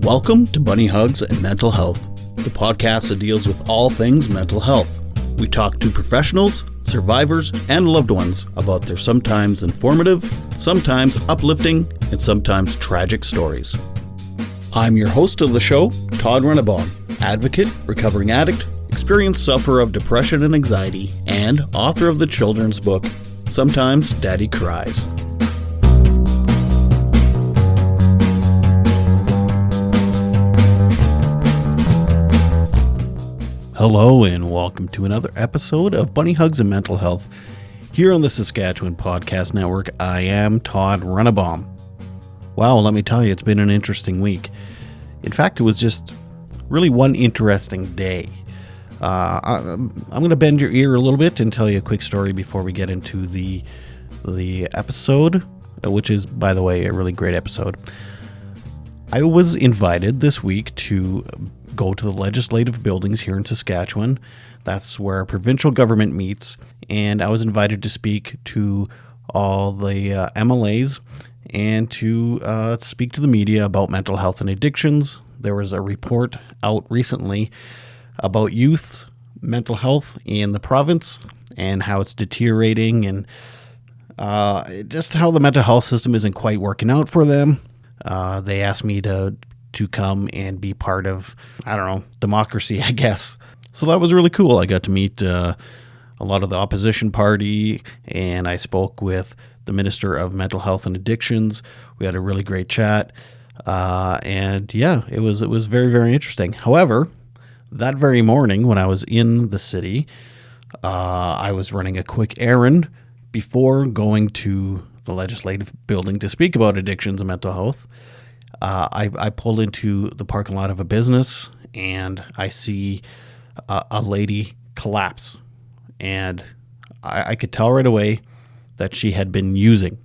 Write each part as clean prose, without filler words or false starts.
Welcome to Bunny Hugs and Mental Health, the podcast that deals with all things mental health. We talk to professionals, survivors, and loved ones about their sometimes informative, sometimes uplifting, and sometimes tragic stories. I'm your host of the show, Todd Rennebaum, advocate, recovering addict, experienced sufferer of depression and anxiety, and author of the children's book, Sometimes Daddy Cries. Hello and welcome to another episode of Bunny Hugs and Mental Health. Here on the Saskatchewan Podcast Network, I am Todd Rennebaum. Wow, let me tell you, it's been an interesting week. In fact, it was just really one interesting day. I'm going to bend your ear a little bit and tell you a quick story before we get into the episode, which is, by the way, a really great episode. I was invited this week to go to the legislative buildings here in Saskatchewan. That's where our provincial government meets, and I was invited to speak to all the MLAs and to speak to the media about mental health and addictions. There was a report out recently about youth's mental health in the province and how it's deteriorating and just how the mental health system isn't quite working out for them. They asked me to come and be part of, democracy, I guess. So that was really cool. I got to meet a lot of the opposition party, and I spoke with the Minister of Mental Health and Addictions. We had a really great chat. It was very, very interesting. However, that very morning when I was in the city, I was running a quick errand before going to the legislative building to speak about addictions and mental health. I pulled into the parking lot of a business, and I see a lady collapse, and I could tell right away that she had been using.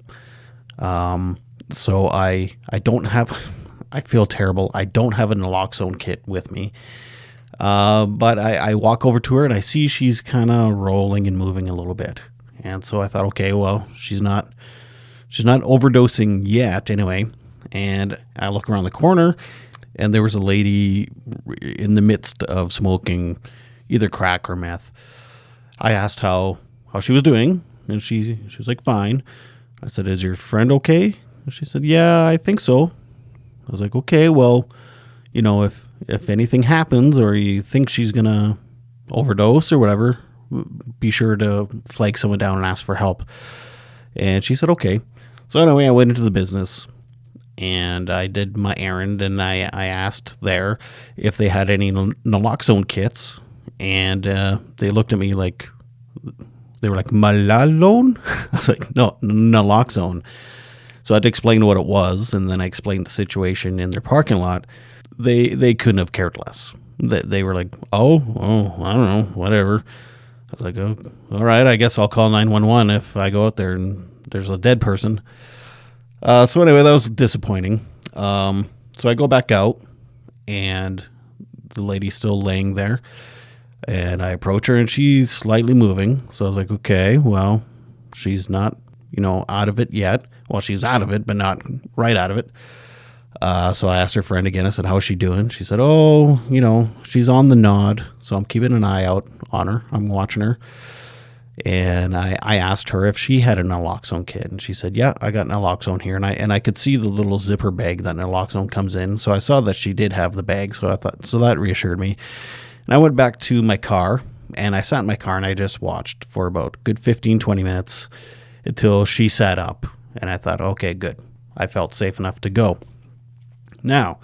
So I feel terrible. I don't have a naloxone kit with me, but I walk over to her, and I see she's kind of rolling and moving a little bit, and so I thought, okay, well, she's not overdosing yet, anyway. And I look around the corner, and there was a lady in the midst of smoking either crack or meth. I asked how she was doing, and she was like, fine. I said, is your friend okay? And she said, yeah, I think so. I was like, okay, well, if anything happens or you think she's going to overdose or whatever, be sure to flag someone down and ask for help. And she said, okay. So anyway, I went into the business, and I did my errand, and I asked there if they had any naloxone kits, and they looked at me like, they were like, Malalone? I was like, no, naloxone. So I had to explain what it was, and then I explained the situation in their parking lot. They couldn't have cared less. They were like, oh, I don't know, whatever. I was like, oh, all right, I guess I'll call 911 if I go out there and there's a dead person. So anyway, that was disappointing. So I go back out, and the lady's still laying there, and I approach her, and she's slightly moving. So I was like, okay, well, she's not, out of it yet. Well, she's out of it, but not right out of it. So I asked her friend again. I said, how's she doing? She said, oh, she's on the nod. So I'm keeping an eye out on her. I'm watching her. And I asked her if she had a naloxone kit, and she said, yeah, I got naloxone here. And I could see the little zipper bag that naloxone comes in. So I saw that she did have the bag. So that reassured me. And I went back to my car, and I sat in my car, and I just watched for about a good 15, 20 minutes until she sat up. And I thought, okay, good. I felt safe enough to go. Now,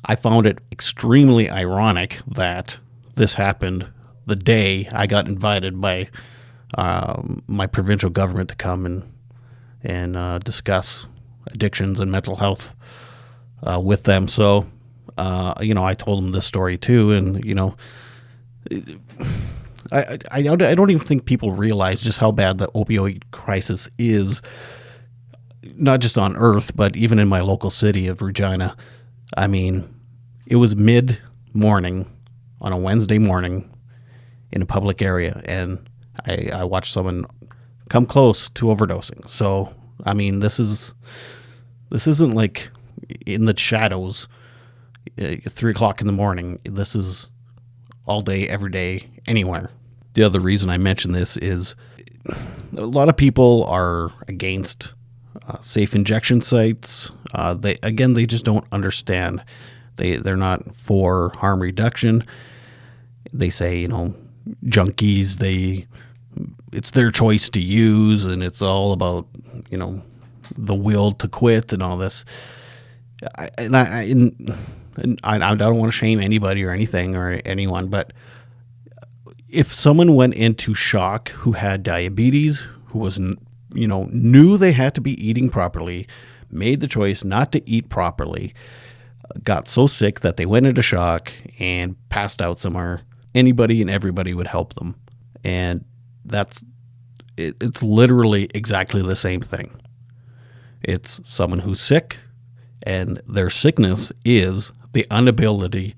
I found it extremely ironic that this happened the day I got invited by my provincial government to come and discuss addictions and mental health with them. So, I told them this story too, and I don't even think people realize just how bad the opioid crisis is, not just on Earth, but even in my local city of Regina. I mean, it was mid-morning on a Wednesday morning in a public area, and I watched someone come close to overdosing. So, I mean, this isn't like in the shadows. 3 o'clock in the morning. This is all day, every day, anywhere. The other reason I mention this is a lot of people are against safe injection sites. They just don't understand. They're not for harm reduction. They say, junkies, it's their choice to use, and it's all about, the will to quit and all this. I don't want to shame anybody or anything or anyone, but if someone went into shock who had diabetes, who was, knew they had to be eating properly, made the choice not to eat properly, got so sick that they went into shock and passed out somewhere, anybody and everybody would help them. And it's literally exactly the same thing. It's someone who's sick, and their sickness is the inability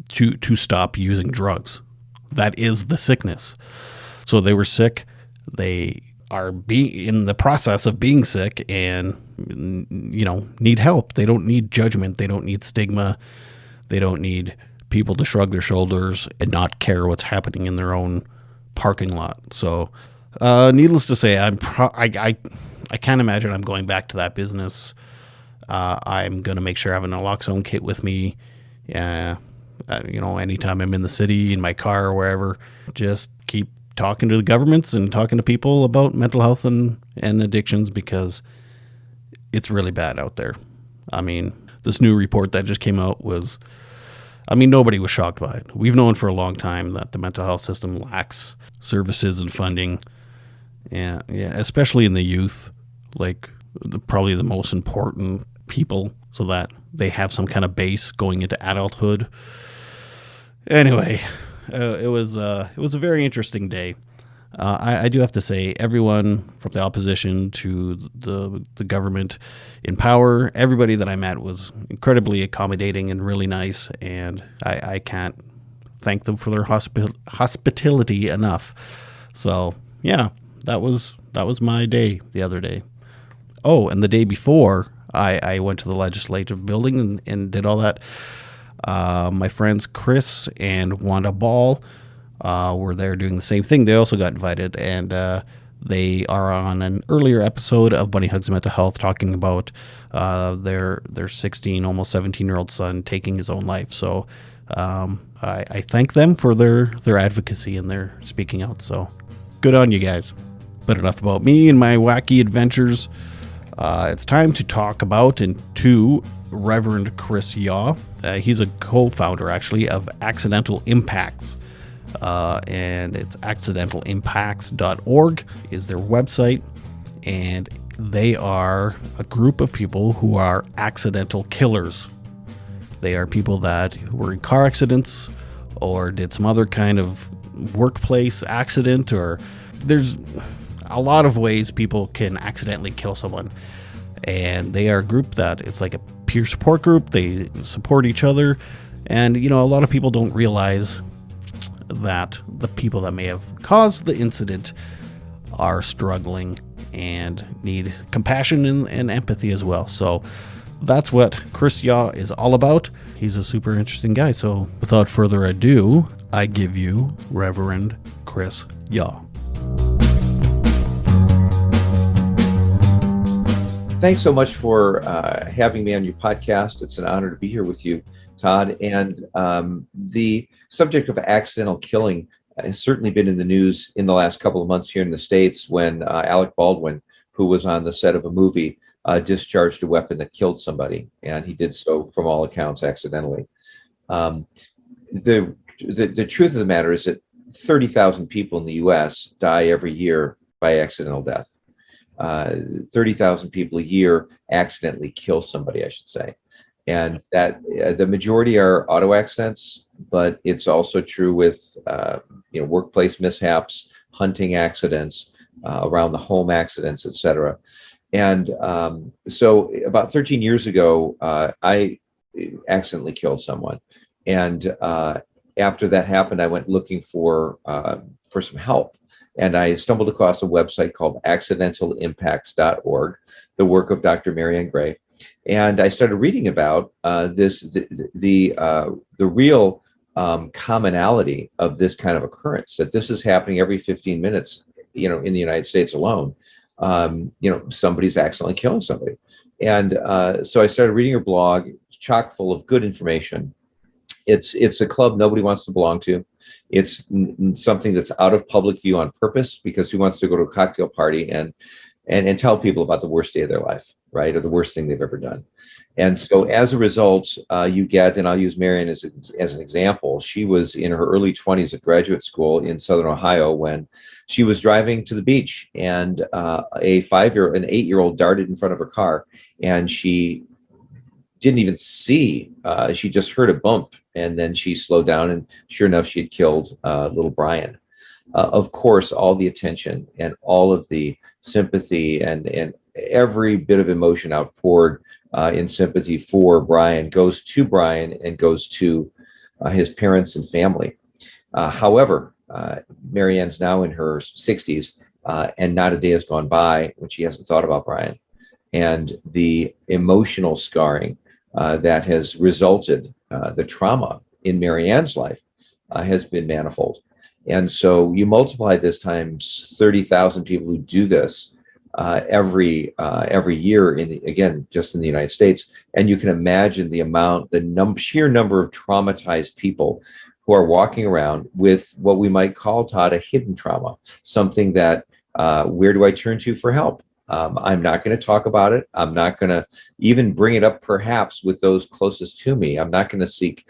to stop using drugs. That is the sickness. So they were sick. They are in the process of being sick and, need help. They don't need judgment. They don't need stigma. They don't need people to shrug their shoulders and not care what's happening in their own parking lot. So, needless to say, I can't imagine I'm going back to that business. I'm going to make sure I have an naloxone kit with me. Anytime I'm in the city, in my car or wherever, just keep talking to the governments and talking to people about mental health and addictions, because it's really bad out there. I mean, this new report that just came out nobody was shocked by it. We've known for a long time that the mental health system lacks services and funding. Yeah, especially in the youth, like probably the most important people, so that they have some kind of base going into adulthood. Anyway, it was a very interesting day. I do have to say, everyone from the opposition to the government in power, everybody that I met was incredibly accommodating and really nice, and I can't thank them for their hospitality enough. So yeah, that was my day the other day. Oh, and the day before, I went to the legislative building and did all that. My friends Chris and Wanda Ball were there doing the same thing. They also got invited, and they are on an earlier episode of Bunny Hugs Mental Health talking about their 16, almost 17-year-old son taking his own life. So I thank them for their advocacy and their speaking out. So good on you guys. But enough about me and my wacky adventures. It's time to talk about and to Reverend Chris Yaw. He's a co-founder, actually, of Accidental Impacts. And it's accidentalimpacts.org is their website. And they are a group of people who are accidental killers. They are people that were in car accidents or did some other kind of workplace accident, or there's a lot of ways people can accidentally kill someone. And they are a group that it's like a peer support group. They support each other. And, a lot of people don't realize that the people that may have caused the incident are struggling and need compassion and empathy as well. So that's what Chris Yaw is all about. He's a super interesting guy. So without further ado, I give you Reverend Chris Yaw. Thanks so much for having me on your podcast. It's an honor to be here with you, Todd. And the subject of accidental killing has certainly been in the news in the last couple of months here in the States, when Alec Baldwin, who was on the set of a movie, discharged a weapon that killed somebody. And he did so, from all accounts, accidentally. The truth of the matter is that 30,000 people in the U.S. die every year by accidental death. 30,000 people a year accidentally kill somebody, I should say. And that the majority are auto accidents, but it's also true with workplace mishaps, hunting accidents, around the home accidents, etc. And so about 13 years ago, I accidentally killed someone. And after that happened, I went looking for some help. And I stumbled across a website called accidentalimpacts.org, the work of Dr. Marianne Gray. And I started reading about the real commonality of this kind of occurrence, that this is happening every 15 minutes, in the United States alone. Somebody's accidentally killing somebody. And so I started reading her blog, chock full of good information. It's a club nobody wants to belong to. It's something that's out of public view on purpose, because who wants to go to a cocktail party and tell people about the worst day of their life, right? Or the worst thing they've ever done. And so as a result, you get, and I'll use Marianne as an example. She was in her early 20s at graduate school in Southern Ohio when she was driving to the beach, and an 8-year-old darted in front of her car, and she didn't even see. She just heard a bump, and then she slowed down, and sure enough, she had killed little Brian. Of course, all the attention and all of the sympathy and every bit of emotion outpoured in sympathy for Brian goes to Brian and goes to his parents and family. However, Marianne's now in her 60s, and not a day has gone by when she hasn't thought about Brian. And the emotional scarring that has resulted, the trauma in Marianne's life has been manifold. And so you multiply this times 30,000 people who do this every year, again, just in the United States, and you can imagine the sheer number of traumatized people who are walking around with what we might call, Todd, a hidden trauma, something that where do I turn to for help? I'm not going to talk about it. I'm not going to even bring it up, perhaps, with those closest to me. I'm not going to seek,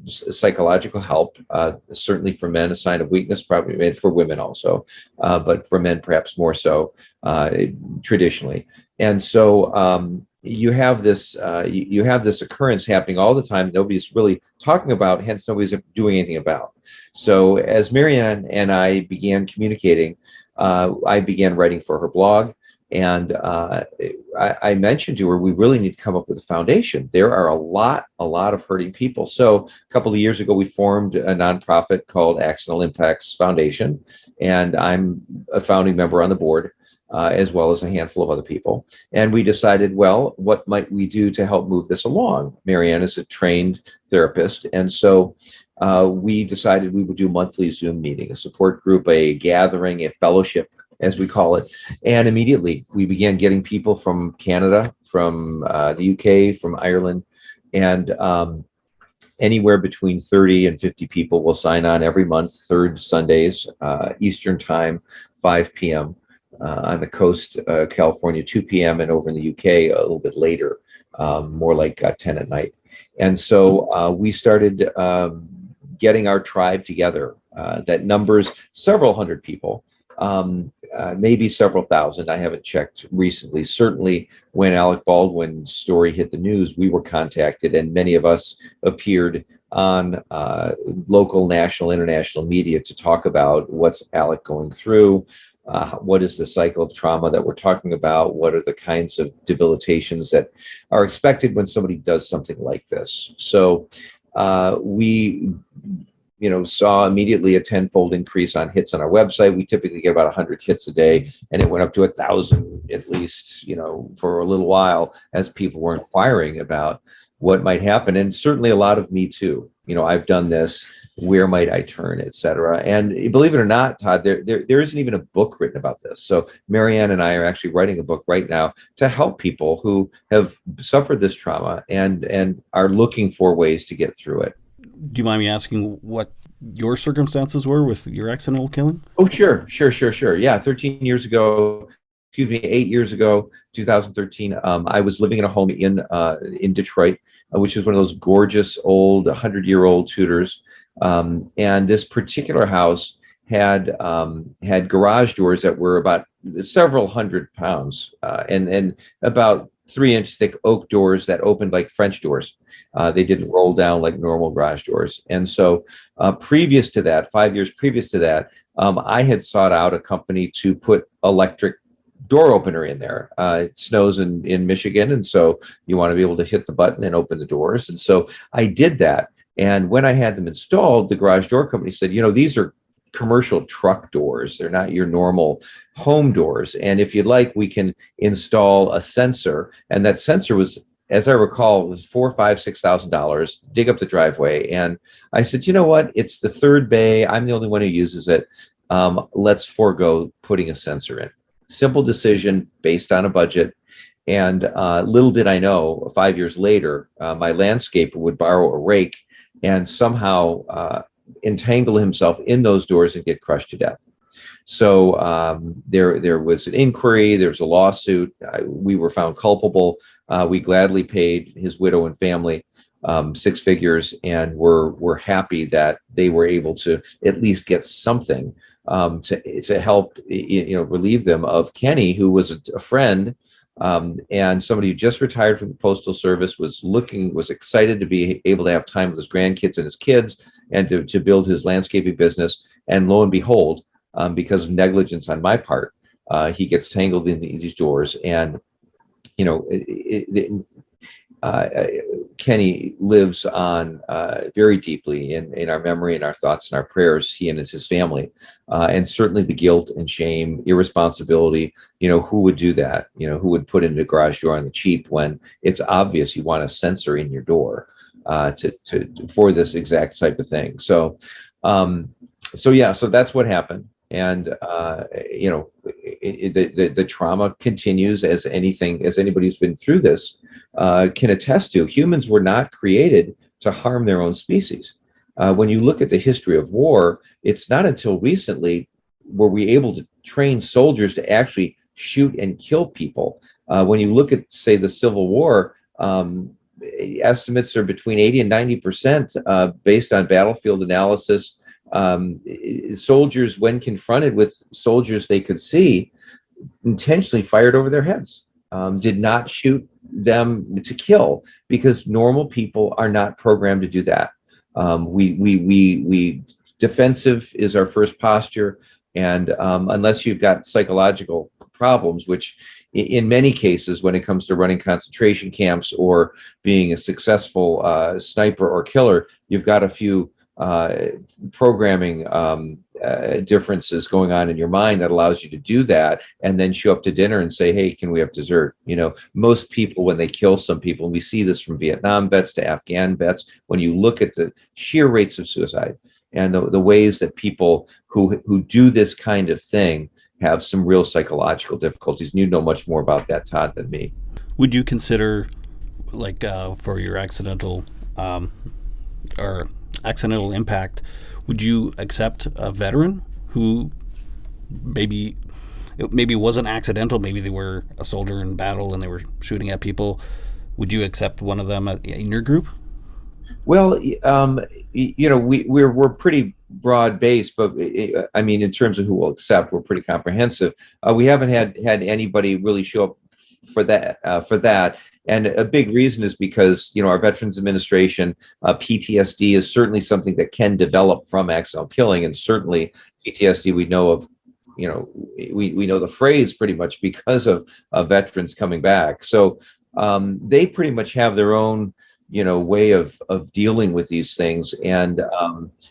psychological help. Certainly for men, a sign of weakness, probably, and for women also, but for men perhaps more so, traditionally. And so you have this occurrence happening all the time. Nobody's really talking about. Hence, nobody's doing anything about. So as Marianne and I began communicating, I began writing for her blog, and I mentioned to her, we really need to come up with a foundation. There are a lot of hurting people. So a couple of years ago, we formed a nonprofit called Accidental Impacts Foundation, and I'm a founding member on the board, as well as a handful of other people. And we decided, well, what might we do to help move this along? Marianne is a trained therapist, and so we decided we would do a monthly Zoom meeting, a support group, a gathering, a fellowship, as we call it. And immediately we began getting people from Canada, from the UK, from Ireland, and anywhere between 30 and 50 people will sign on every month, third Sundays, Eastern time, 5 p.m. On the coast, California, 2 p.m., and over in the UK a little bit later, more like 10 at night. And so we started getting our tribe together that numbers several hundred people, maybe several thousand. I haven't checked recently. Certainly when Alec Baldwin's story hit the news, we were contacted, and many of us appeared on local, national, international media to talk about what's Alec going through. What is the cycle of trauma that we're talking about? What are the kinds of debilitations that are expected when somebody does something like this? So we saw immediately a tenfold increase on hits on our website. We typically get about 100 hits a day, and it went up to 1,000 at least, for a little while, as people were inquiring about what might happen. And certainly a lot of me too. I've done this. Where might I turn, et cetera? And believe it or not, Todd, there isn't even a book written about this. So Marianne and I are actually writing a book right now to help people who have suffered this trauma and are looking for ways to get through it. Do you mind me asking what your circumstances were with your accidental killing? Oh, sure. Yeah, 13 years ago, 8 years ago, 2013, I was living in a home in Detroit, which is one of those gorgeous old 100-year-old Tudors. And this particular house had garage doors that were about several hundred pounds, and about 3-inch thick oak doors that opened like French doors. They didn't roll down like normal garage doors. And so previous to that, 5 years previous to that, I had sought out a company to put electric door opener in there. It snows in Michigan, and so you want to be able to hit the button and open the doors. And so I did that. And when I had them installed, the garage door company said, these are commercial truck doors. They're not your normal home doors. And if you'd like, we can install a sensor. And that sensor was, as I recall, it was $4, 5, $6,000. Dig up the driveway. And I said, you know what? It's the third bay. I'm the only one who uses it. Let's forego putting a sensor in. Simple decision based on a budget. And little did I know, 5 years later, my landscaper would borrow a rake and somehow entangle himself in those doors and get crushed to death. So there was an inquiry, there was a lawsuit. We were found culpable. We gladly paid his widow and family 6 figures, and we're happy that they were able to at least get something to help relieve them of Kenny, who was a friend. And somebody who just retired from the Postal Service, was excited to be able to have time with his grandkids and his kids, and to build his landscaping business. And lo and behold, because of negligence on my part, he gets tangled in these doors. And Kenny lives on very deeply in our memory and our thoughts and our prayers, he and his family. And certainly the guilt and shame, irresponsibility, who would do that? Who would put in a garage door on the cheap when it's obvious you want a sensor in your door for this exact type of thing. So that's what happened. And the trauma continues, as anybody who's been through this can attest to. Humans were not created to harm their own species. When you look at the history of war, it's not until recently were we able to train soldiers to actually shoot and kill people. When you look at, say, the Civil War, estimates are between 80 and 90% based on battlefield analysis. Soldiers, when confronted with soldiers they could see, intentionally fired over their heads, did not shoot them to kill, because normal people are not programmed to do that. We defensive is our first posture, and unless you've got psychological problems, which in many cases, when it comes to running concentration camps or being a successful sniper or killer, you've got a few programming differences going on in your mind that allows you to do that, and then show up to dinner and say, hey, can we have dessert? Most people, when they kill some people, and we see this from Vietnam vets to Afghan vets, when you look at the sheer rates of suicide and the ways that people who do this kind of thing have some real psychological difficulties. And you know much more about that, Todd, than me. Would you consider, like, for your accidental or accidental impact, would you accept a veteran who maybe wasn't accidental, maybe they were a soldier in battle and they were shooting at people? Would you accept one of them in your group? Well, we're pretty broad based, but I mean, in terms of who will accept, we're pretty comprehensive. We haven't had anybody really show up for that. And a big reason is because, our Veterans Administration, PTSD is certainly something that can develop from accidental killing. And certainly PTSD, we know of, we know the phrase pretty much because of veterans coming back. So they pretty much have their own, way of dealing with these things. And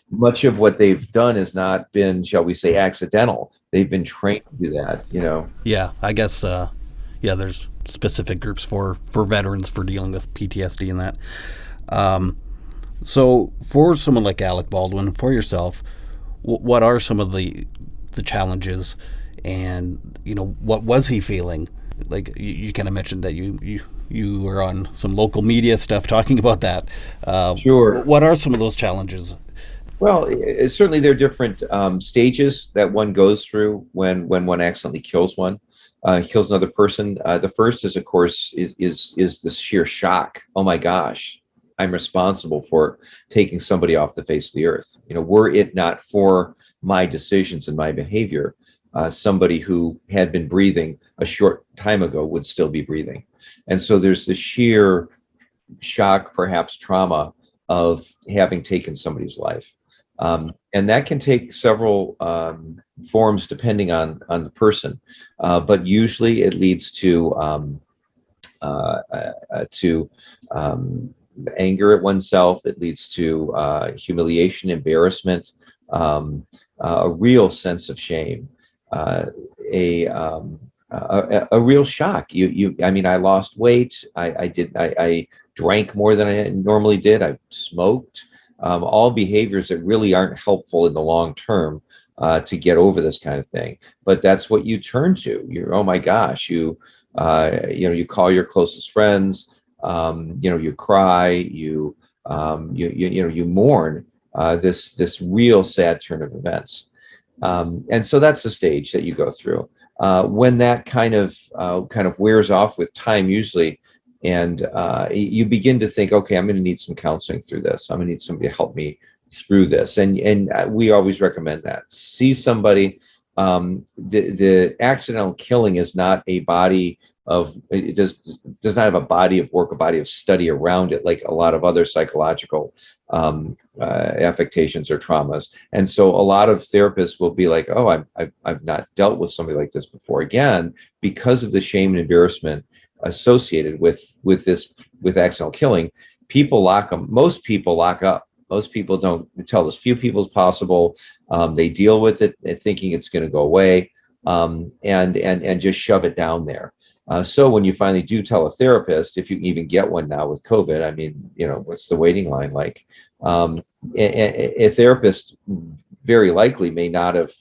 much of what they've done has not been, shall we say, accidental. They've been trained to do that, Yeah, I guess, there's specific groups for veterans for dealing with PTSD and that. So for someone like Alec Baldwin, for yourself, what are some of the challenges, and what was he feeling? Like you kind of mentioned that you were on some local media stuff talking about that. Sure. What are some of those challenges? Well, certainly there are different stages that one goes through when one accidentally kills another person. The first is, of course, is the sheer shock. Oh my gosh, I'm responsible for taking somebody off the face of the earth. Were it not for my decisions and my behavior, somebody who had been breathing a short time ago would still be breathing. And so there's the sheer shock, perhaps trauma, of having taken somebody's life. And that can take several forms depending on the person, but usually it leads to anger at oneself. It leads to humiliation, embarrassment. a real sense of shame, uh, a real shock. I mean, I lost weight. I drank more than I normally did. I smoked. All behaviors that really aren't helpful in the long term to get over this kind of thing. But that's what you turn to. You're, oh my gosh, you call your closest friends. You cry. You mourn this real sad turn of events. And so that's the stage that you go through. When that kind of wears off with time, usually, and you begin to think, okay, I'm going to need some counseling through this. I'm going to need somebody to help me through this, and we always recommend that. See somebody. The accidental killing is not a body of it does not have a body of work, a body of study around it, like a lot of other psychological affectations or traumas. And so a lot of therapists will be like, oh, I've not dealt with somebody like this before. Again, because of the shame and embarrassment associated with accidental killing, people lock them. Most people lock up. Most people don't tell as few people as possible. They deal with it thinking it's going to go away, and just shove it down there. So when you finally do tell a therapist, if you can even get one now with COVID, I mean, what's the waiting line like? A therapist very likely may not have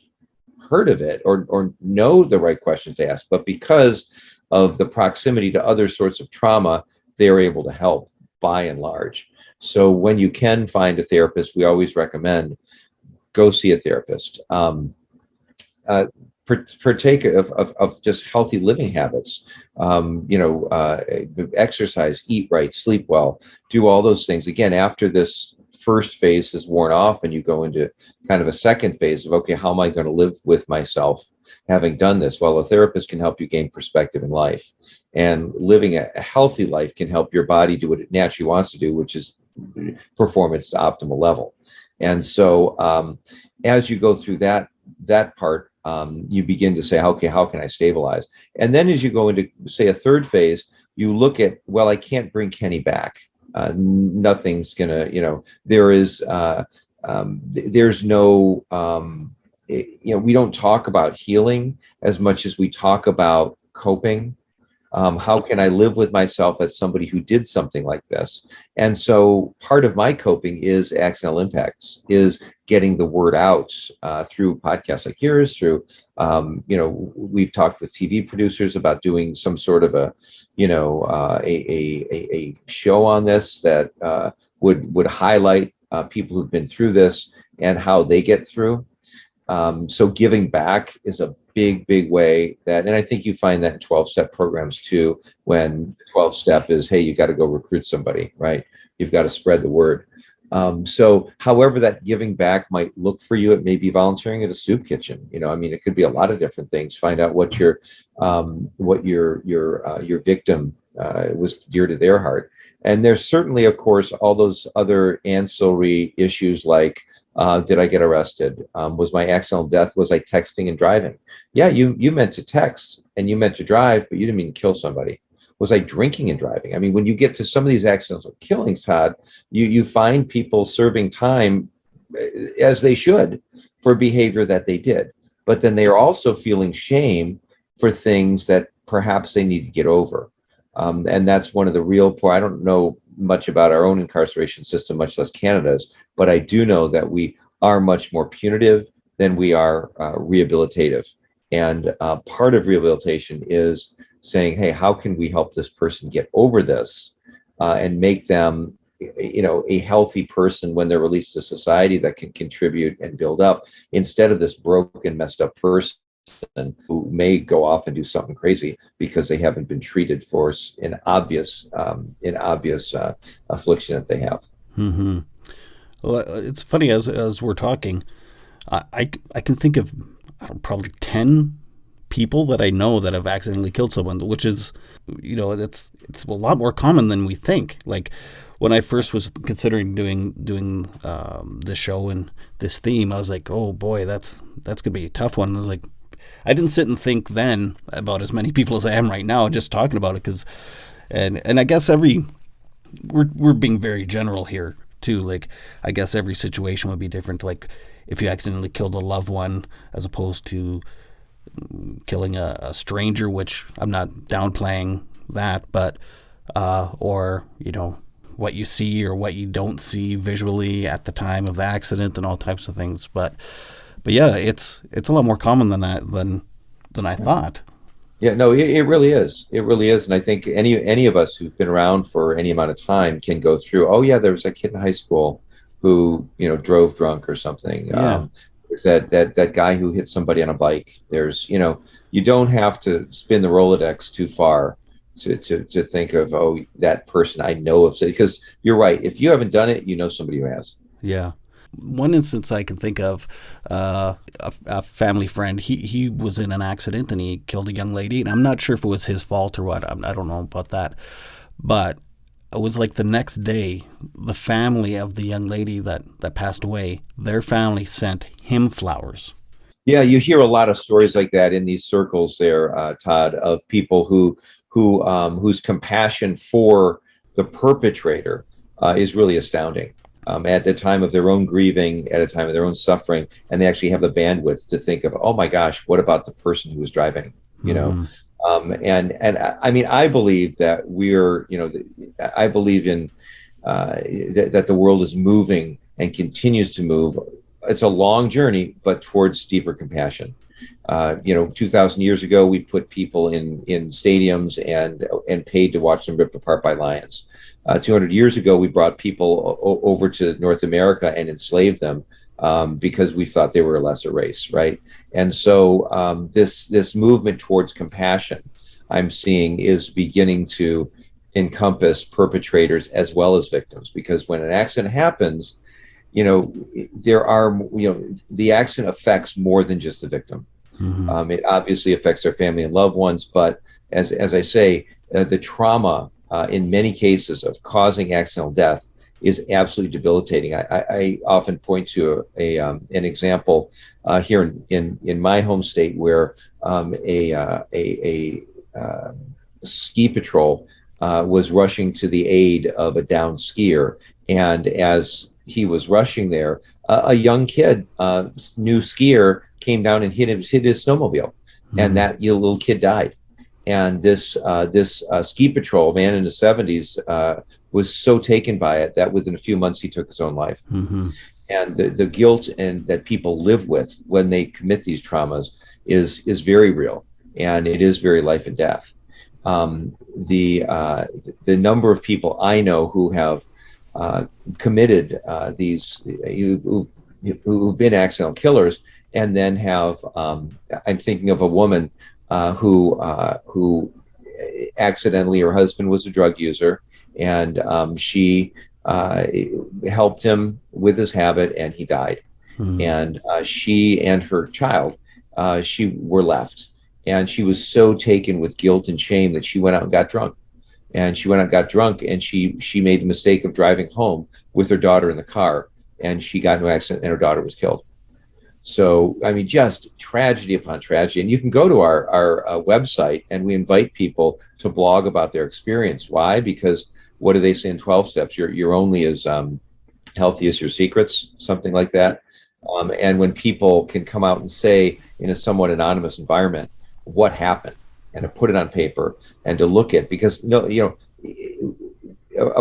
heard of it or know the right questions to ask, but because of the proximity to other sorts of trauma, they're able to help by and large. So when you can find a therapist, we always recommend go see a therapist. Partake of just healthy living habits, exercise, eat right, sleep well, do all those things. Again, after this first phase is worn off and you go into kind of a second phase of, okay, how am I going to live with myself having done this? Well, a therapist can help you gain perspective in life, and living a healthy life can help your body do what it naturally wants to do, which is perform at its optimal level. And so as you go through that part, you begin to say, okay, how can I stabilize? And then as you go into, say, a third phase, you look at, well, I can't bring Kenny back. Nothing's gonna, there's no, we don't talk about healing as much as we talk about coping. How can I live with myself as somebody who did something like this? And so part of my coping is accidental impacts, is getting the word out through podcasts like yours, through, we've talked with TV producers about doing some sort of a show on this that would highlight people who've been through this and how they get through. So giving back is a big way that, and I think you find that in 12-step programs too, when the 12th step is, hey, you got to go recruit somebody, right? You've got to spread the word. So however that giving back might look for you, it may be volunteering at a soup kitchen. I mean, it could be a lot of different things. Find out what your victim was dear to their heart. And there's certainly, of course, all those other ancillary issues like, did I get arrested? Was my accidental death? Was I texting and driving? Yeah, you meant to text and you meant to drive, but you didn't mean to kill somebody. Was I drinking and driving? I mean, when you get to some of these accidental killings, Todd, you find people serving time as they should for behavior that they did. But then they are also feeling shame for things that perhaps they need to get over. And that's one of the real poor. I don't know much about our own incarceration system, much less Canada's, but I do know that we are much more punitive than we are rehabilitative. And part of rehabilitation is saying, hey, how can we help this person get over this and make them, a healthy person when they're released to society that can contribute and build up, instead of this broken, messed up person who may go off and do something crazy because they haven't been treated for an obvious affliction that they have. Mm-hmm. Well, it's funny as we're talking, I can think of probably 10 people that I know that have accidentally killed someone, which is, it's a lot more common than we think. Like when I first was considering doing this show and this theme, I was like, oh boy, that's gonna be a tough one. And I was like, I didn't sit and think then about as many people as I am right now, just talking about it, because, and I guess we're being very general here too. Like, I guess every situation would be different. Like, if you accidentally killed a loved one as opposed to killing a stranger, which I'm not downplaying that, but or what you see or what you don't see visually at the time of the accident and all types of things. But yeah, it's a lot more common than I thought. Yeah, no, it really is. It really is. And I think any of us who've been around for any amount of time can go through, oh yeah, there was a kid in high school who, drove drunk or something. Yeah, There's that guy who hit somebody on a bike. There's, you don't have to spin the Rolodex too far to think of, oh, that person I know of, because you're right. If you haven't done it, you know somebody who has. yeah. One instance I can think of, a family friend. He was in an accident and he killed a young lady, and I'm not sure if it was his fault or what. I don't know about that, but it was like the next day, the family of the young lady that passed away, their family sent him flowers. Yeah, you hear a lot of stories like that in these circles there, Todd, of people whose compassion for the perpetrator is really astounding. At the time of their own grieving, at a time of their own suffering, and they actually have the bandwidth to think of, oh my gosh, what about the person who was driving? You know, Mm-hmm. and I mean, I believe that I believe in that the world is moving and continues to move. It's a long journey, but towards deeper compassion. 2,000 years ago, we put people in stadiums and paid to watch them ripped apart by lions. 200 years ago, we brought people over to North America and enslaved them because we thought they were a lesser race, right? And so this movement towards compassion, I'm seeing, is beginning to encompass perpetrators as well as victims, because when an accident happens, there are, the accident affects more than just the victim. Mm-hmm. It obviously affects their family and loved ones, but as I say, the trauma in many cases of causing accidental death is absolutely debilitating. I often point to an example here in my home state where a ski patrol was rushing to the aid of a downed skier, and as he was rushing there, a young kid, new skier, came down and hit his snowmobile, and Mm-hmm. that little kid died. And this ski patrol man in the 70s was so taken by it that within a few months he took his own life. Mm-hmm. And the guilt and that people live with when they commit these traumas is very real, and it is very life and death. The number of people I know who have committed who've been accidental killers, and then have I'm thinking of a woman who accidentally, her husband was a drug user, and she helped him with his habit, and he died. Mm-hmm. And she and her child, she were left, and she was so taken with guilt and shame that she went out and got drunk. And she went out and got drunk, and she made the mistake of driving home with her daughter in the car, and she got into an accident, and her daughter was killed. So, I mean, just tragedy upon tragedy. And you can go to our website, and we invite people to blog about their experience. Why? Because what do they say in 12 steps? You're only as healthy as your secrets, something like that. And when people can come out and say, in a somewhat anonymous environment, what happened, and to put it on paper and to look at, because a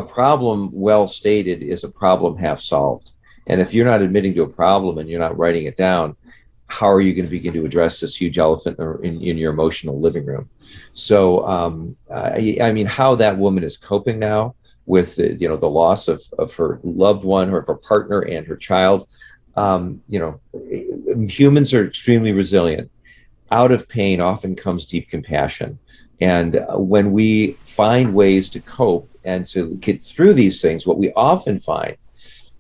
problem well stated is a problem half solved. And if you're not admitting to a problem and you're not writing it down, how are you going to begin to address this huge elephant in your emotional living room? So, I mean, how that woman is coping now with the loss of her loved one, or of her partner and her child. Humans are extremely resilient. Out of pain often comes deep compassion. And when we find ways to cope and to get through these things, what we often find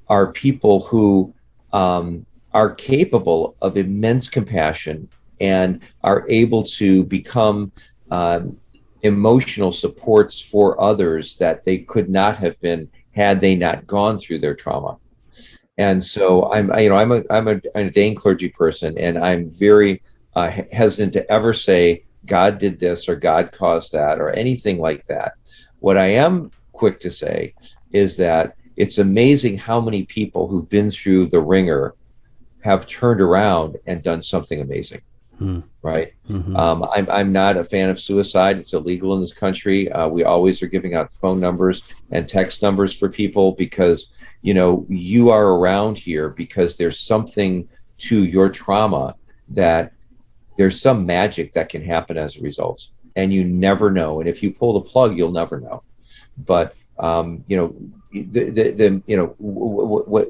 are people who are capable of immense compassion and are able to become emotional supports for others that they could not have been had they not gone through their trauma. And so I'm an ordained clergy person, and I'm very hesitant to ever say God did this or God caused that or anything like that. What I am quick to say is that it's amazing how many people who've been through the ringer have turned around and done something amazing, Hmm. right? Mm-hmm. I'm not a fan of suicide. It's illegal in this country. We always are giving out phone numbers and text numbers for people because, you are around here because there's something to your trauma that there's some magic that can happen as a result. And you never know. And if you pull the plug, you'll never know. But,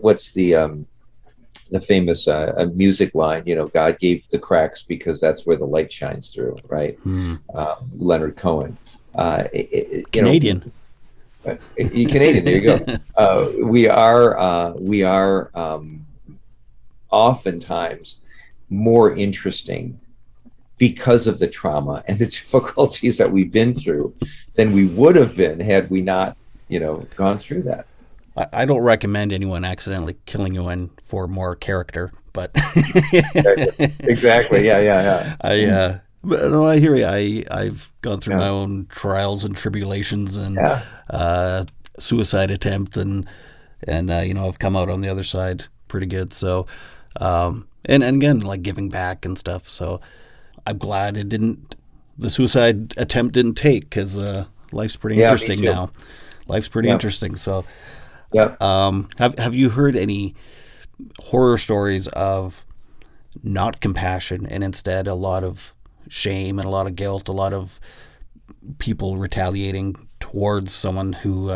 what's the famous music line, God gave the cracks because that's where the light shines through, right? Hmm. Leonard Cohen. Uh, it, Canadian. Canadian, there you go. We are oftentimes more interesting because of the trauma and the difficulties that we've been through than we would have been had we not, gone through that. I don't recommend anyone accidentally killing you for more character, but Exactly. Yeah, yeah, I yeah. but no, I hear you. I've gone through Yeah. my own trials and tribulations and Yeah. uh, suicide attempt, and I've come out on the other side pretty good. So and again, like giving back and stuff. So I'm glad the suicide attempt didn't take, because life's pretty Yeah, me interesting too. now. Life's pretty Yeah. interesting. So Yeah. have you heard any horror stories of not compassion and instead a lot of shame and a lot of guilt, a lot of people retaliating towards someone who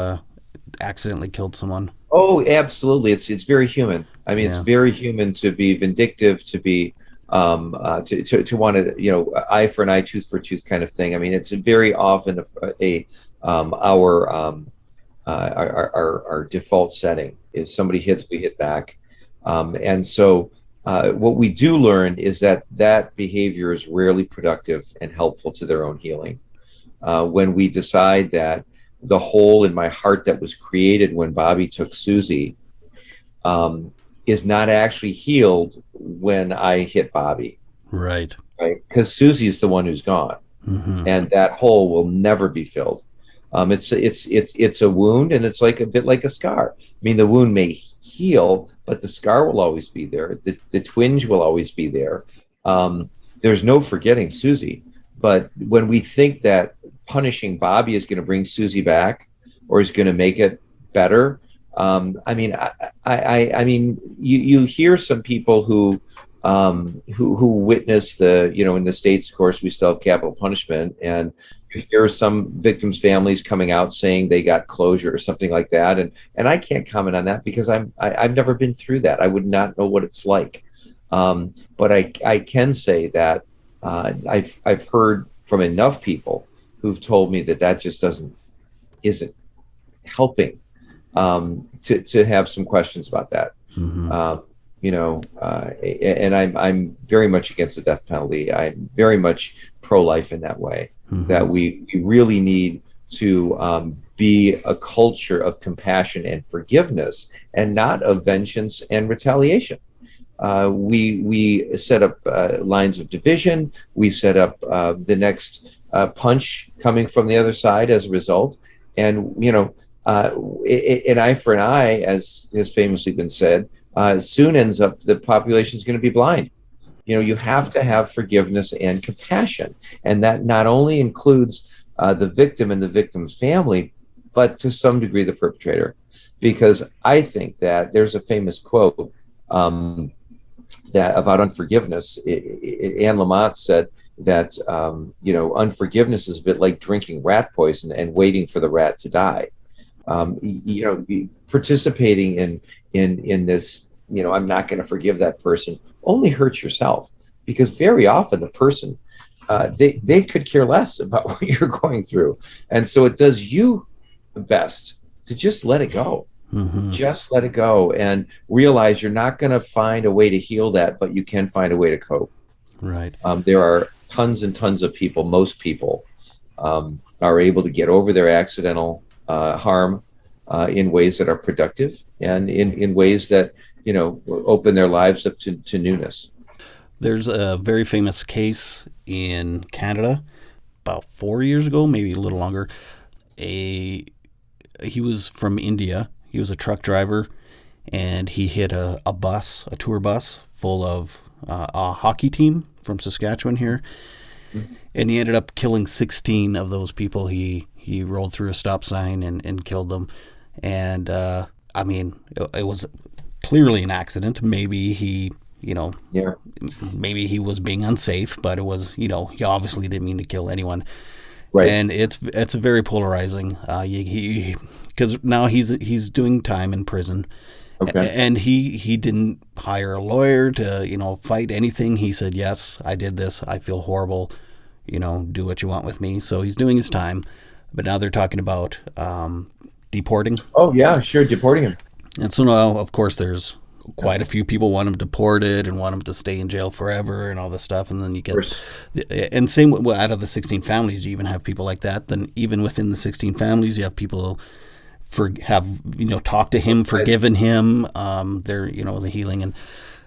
accidentally killed someone? Oh, absolutely. It's very human. I mean, it's Yeah. very human to be vindictive, to be to want to, eye for an eye, tooth for tooth kind of thing. I mean, it's very often a our default setting is somebody hits, we hit back. And so what we do learn is that that behavior is rarely productive and helpful to their own healing. When we decide that the hole in my heart that was created when Bobby took Susie um, is not actually healed when I hit Bobby, Right. right? Because Susie's the one who's gone, Mm-hmm. and that hole will never be filled. It's a wound, and it's like a bit like a scar. I mean, the wound may heal, but the scar will always be there. The twinge will always be there. There's no forgetting Susie. But when we think that punishing Bobby is going to bring Susie back or is going to make it better, I mean, I mean, you hear some people who witness the, in the States, of course, we still have capital punishment, and you hear some victims' families coming out saying they got closure or something like that, and I can't comment on that because I've never been through that. I would not know what it's like. But I can say that I've heard from enough people who've told me that that just isn't helping, to have some questions about that. Mm-hmm. And I'm very much against the death penalty. I'm very much pro-life in that way. Mm-hmm. That we really need to be a culture of compassion and forgiveness, and not of vengeance and retaliation. We set up lines of division. We set up the next punch coming from the other side as a result. And an eye for an eye, as has famously been said, soon ends up the population is going to be blind. You have to have forgiveness and compassion, and that not only includes the victim and the victim's family, but to some degree the perpetrator. Because I think that there's a famous quote that about unforgiveness. Anne Lamott said that unforgiveness is a bit like drinking rat poison and waiting for the rat to die. Participating in this, I'm not going to forgive that person, only hurts yourself, because very often the person, they could care less about what you're going through, and so it does you best to just let it go. Mm-hmm. Just let it go and realize you're not going to find a way to heal that, but you can find a way to cope. Right. There are tons and tons of people, most people are able to get over their accidental harm in ways that are productive, and in ways that, open their lives up to newness. There's a very famous case in Canada about 4 years ago, maybe a little longer. He was from India. He was a truck driver, and he hit a tour bus full of a hockey team from Saskatchewan here, and he ended up killing 16 of those people. He rolled through a stop sign and killed them. And I mean, it was clearly an accident. Maybe he, Yeah. maybe he was being unsafe, but it was, he obviously didn't mean to kill anyone. Right. And it's very polarizing. Because now he's doing time in prison. Okay. And he didn't hire a lawyer to, fight anything. He said, yes, I did this. I feel horrible. Do what you want with me. So he's doing his time. But now they're talking about deporting. Oh, yeah, sure. Deporting him. And so now, of course, there's quite a few people want him deported and want him to stay in jail forever and all this stuff. And then you get, and same out of the 16 families, you even have people like that. Then even within the 16 families, you have people talk to him, forgiven him. They're, the healing. And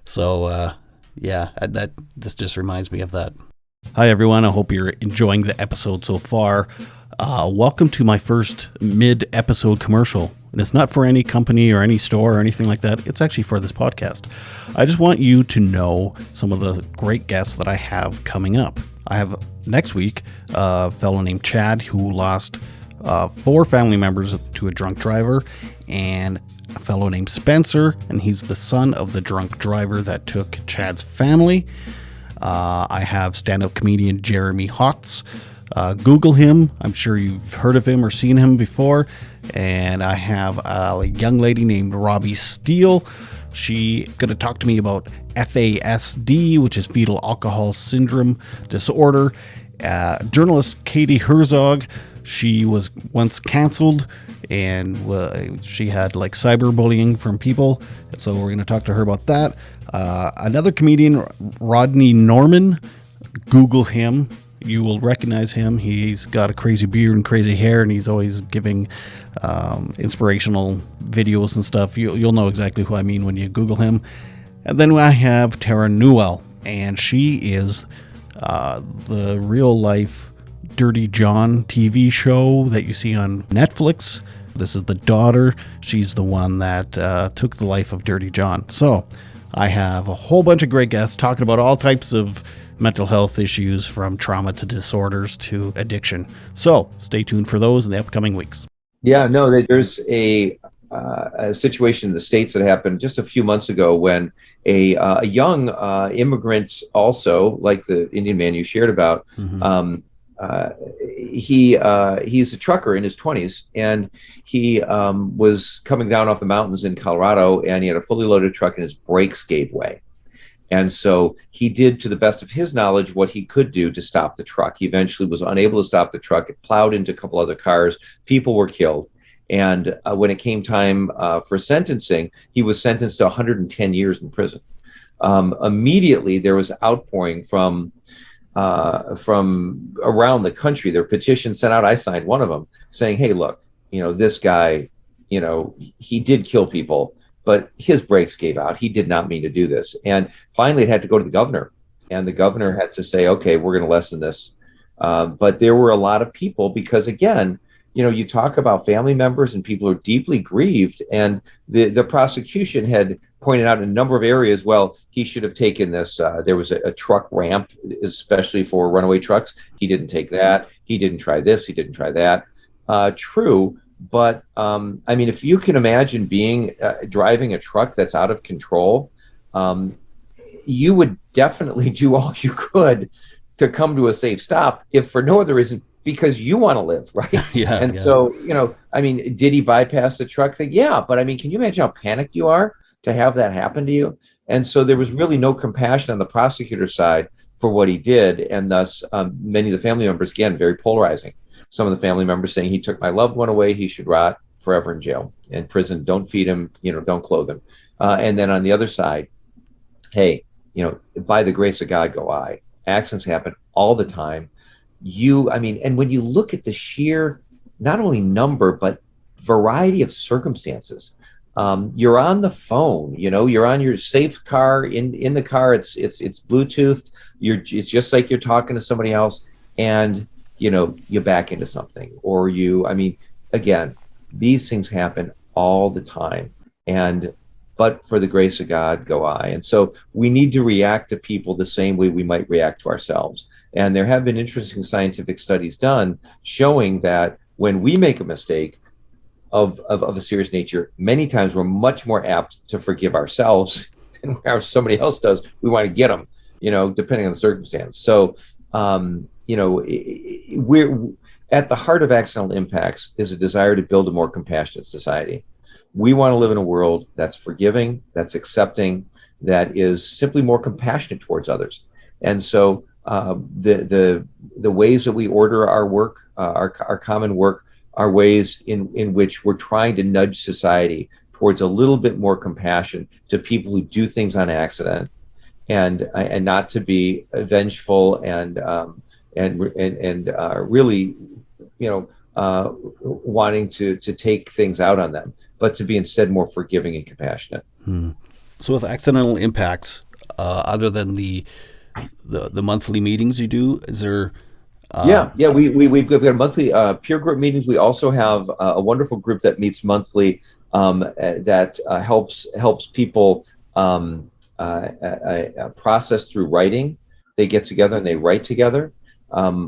so, this just reminds me of that. Hi, everyone. I hope you're enjoying the episode so far. Welcome to my first mid-episode commercial. And it's not for any company or any store or anything like that. It's actually for this podcast. I just want you to know some of the great guests that I have coming up. I have next week a fellow named Chad who lost 4 family members to a drunk driver, and a fellow named Spencer, and he's the son of the drunk driver that took Chad's family. I have stand-up comedian Jeremy Hotz. Google him. I'm sure you've heard of him or seen him before. And I have a young lady named Robbie Steele. She's going to talk to me about FASD, which is fetal alcohol syndrome disorder. Journalist Katie Herzog. She was once canceled, and she had cyberbullying from people. So we're going to talk to her about that. Another comedian, Rodney Norman. Google him. You will recognize him. He's got a crazy beard and crazy hair, and he's always giving inspirational videos and stuff. You'll know exactly who I mean when you Google him. And then I have Tara Newell, and she is the real-life Dirty John TV show that you see on Netflix. This is the daughter. She's the one that took the life of Dirty John. So I have a whole bunch of great guests talking about all types of mental health issues, from trauma to disorders to addiction. So stay tuned for those in the upcoming weeks. Yeah, no, there's a situation in the States that happened just a few months ago when a young immigrant, also like the Indian man you shared about, he's a trucker in his 20s, and he was coming down off the mountains in Colorado, and he had a fully loaded truck and his brakes gave way. And so he did, to the best of his knowledge, what he could do to stop the truck. He eventually was unable to stop the truck. It plowed into a couple other cars. People were killed. And when it came time for sentencing, he was sentenced to 110 years in prison. Immediately, there was outpouring from around the country. There were petitions sent out. I signed one of them saying, hey, look, this guy, he did kill people, but his brakes gave out. He did not mean to do this. And finally, it had to go to the governor. And the governor had to say, okay, we're going to lessen this. But there were a lot of people, because, again, you talk about family members and people who are deeply grieved. And the prosecution had pointed out in a number of areas, well, he should have taken this. There was a truck ramp, especially for runaway trucks. He didn't take that. He didn't try this. He didn't try that. True. But if you can imagine driving a truck that's out of control, you would definitely do all you could to come to a safe stop, if for no other reason, because you want to live, right? Yeah. And so, did he bypass the truck thing? Yeah. But can you imagine how panicked you are to have that happen to you? And so there was really no compassion on the prosecutor's side for what he did. And thus, many of the family members, again, very polarizing. Some of the family members saying, he took my loved one away, he should rot forever in jail, in prison, don't feed him, don't clothe him. And then on the other side, hey, by the grace of God go I. Accidents happen all the time. And when you look at the sheer, not only number, but variety of circumstances, you're on the phone, you're on your safe car, in the car, it's Bluetooth, it's just like you're talking to somebody else, and you back into something, or again, these things happen all the time. And but for the grace of God go I. And so we need to react to people the same way we might react to ourselves. And there have been interesting scientific studies done showing that when we make a mistake of a serious nature, many times we're much more apt to forgive ourselves than where somebody else does. We want to get them, depending on the circumstance. So, we're at the heart of accidental impacts is a desire to build a more compassionate society. We want to live in a world that's forgiving, that's accepting, that is simply more compassionate towards others. And so the ways that we order our work, our common work, are ways in which we're trying to nudge society towards a little bit more compassion to people who do things on accident, and not to be vengeful and really, wanting to take things out on them, but to be instead more forgiving and compassionate. So with accidental impacts, other than the monthly meetings you do, is there? Yeah. We've got monthly peer group meetings. We also have a wonderful group that meets monthly that helps people process through writing. They get together and they write together.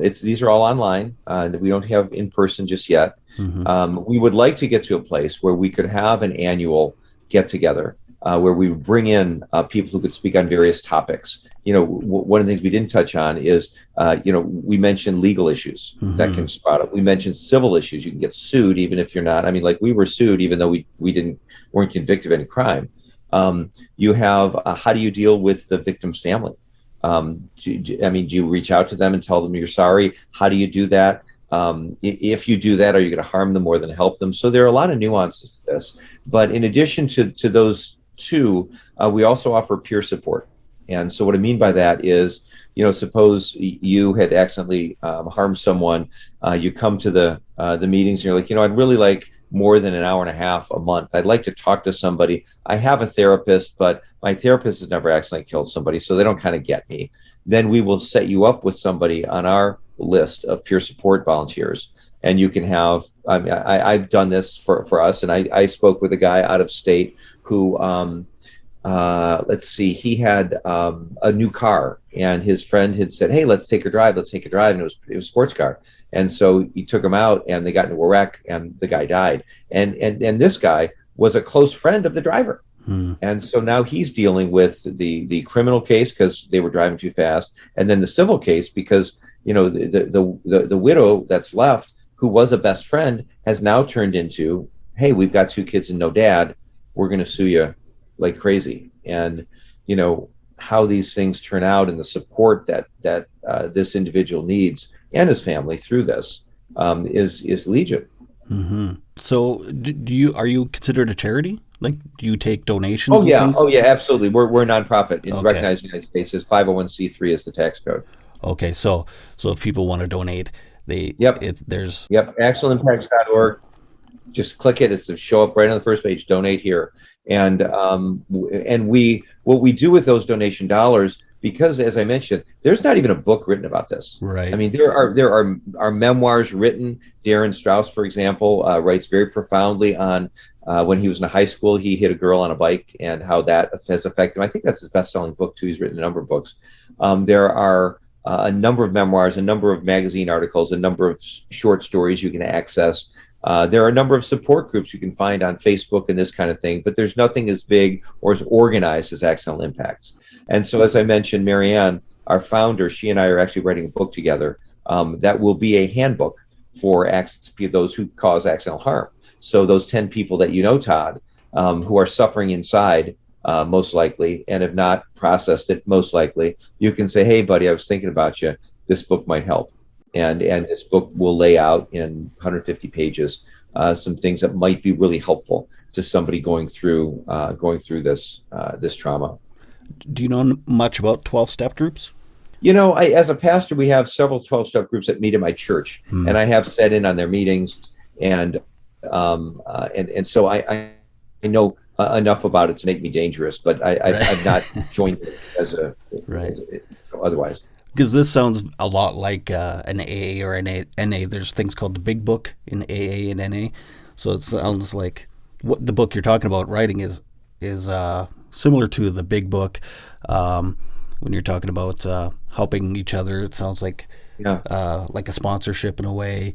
These are all online. We don't have in person just yet. We would like to get to a place where we could have an annual get together where we bring in people who could speak on various topics. One of the things we didn't touch on is, we mentioned legal issues that can spot up. We mentioned civil issues. You can get sued even if you're not. I mean, like we were sued even though we weren't convicted of any crime. You have how do you deal with the victim's family? Do you reach out to them and tell them you're sorry? How do you do that? If you do that, are you going to harm them more than help them? So there are a lot of nuances to this. But in addition to those two, we also offer peer support. And so what I mean by that is, suppose you had accidentally harmed someone, you come to the meetings and you're like, I'd really like more than an hour and a half a month. I'd like to talk to somebody. I have a therapist, but my therapist has never accidentally killed somebody, so they don't kind of get me. Then we will set you up with somebody on our list of peer support volunteers. And you can have, I've done this for us, and I spoke with a guy out of state who, he had a new car, and his friend had said, hey, let's take a drive, and it was a sports car. And so he took him out, and they got into a wreck, and the guy died. And this guy was a close friend of the driver. And so now he's dealing with the criminal case because they were driving too fast, and then the civil case because the widow that's left, who was a best friend, has now turned into, hey, we've got 2 kids and no dad, we're going to sue you like crazy. And how these things turn out and the support that this individual needs and his family through this is legion. So are you considered a charity? Like, do you take donations? Oh yeah, and things? oh yeah, absolutely. We're a nonprofit recognized in the United States as 501c3 is the tax code. Okay, so if people want to donate, there's accidentalimpacts.org. Just click it. It'll show up right on the first page. Donate here. And what we do with those donation dollars, because as I mentioned, there's not even a book written about this. Right. I mean, there are memoirs written. Darren Strauss, for example, writes very profoundly on when he was in high school, he hit a girl on a bike and how that has affected him. I think that's his best-selling book too. He's written a number of books. There are a number of memoirs, a number of magazine articles, a number of short stories you can access. There are a number of support groups you can find on Facebook and this kind of thing, but there's nothing as big or as organized as Accidental Impacts. And so, as I mentioned, Marianne, our founder, she and I are actually writing a book together that will be a handbook for those who cause accidental harm. So those 10 people that Todd, who are suffering inside, most likely, and have not processed it, most likely, you can say, hey, buddy, I was thinking about you. This book might help. And this book will lay out in 150 pages some things that might be really helpful to somebody going through this trauma. Do you know much about 12-step groups? As a pastor, we have several 12-step groups that meet in my church, and I have sat in on their meetings, and so I know enough about it to make me dangerous, but I've not joined it as otherwise. Because this sounds a lot like an AA or an NA. There's things called the Big Book in AA and NA. So it sounds like what the book you're talking about writing is is similar to the big book. Um, when you're talking about helping each other, it sounds Yeah. like a sponsorship in a way,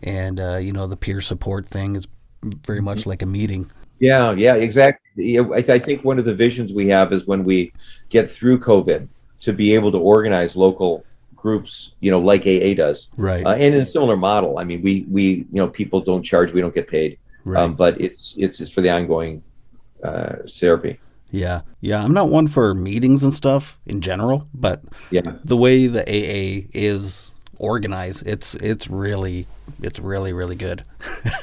and the peer support thing is very Mhm. much like a meeting. Yeah, yeah, exactly. Yeah, I think one of the visions we have is when we get through COVID to be able to organize local groups, like AA does, Right, and in a similar model. I mean, people don't charge, we don't get paid, right. but it's for the ongoing therapy. Yeah, yeah. I'm not one for meetings and stuff in general, but Yeah, the way the AA is organized, it's really really good.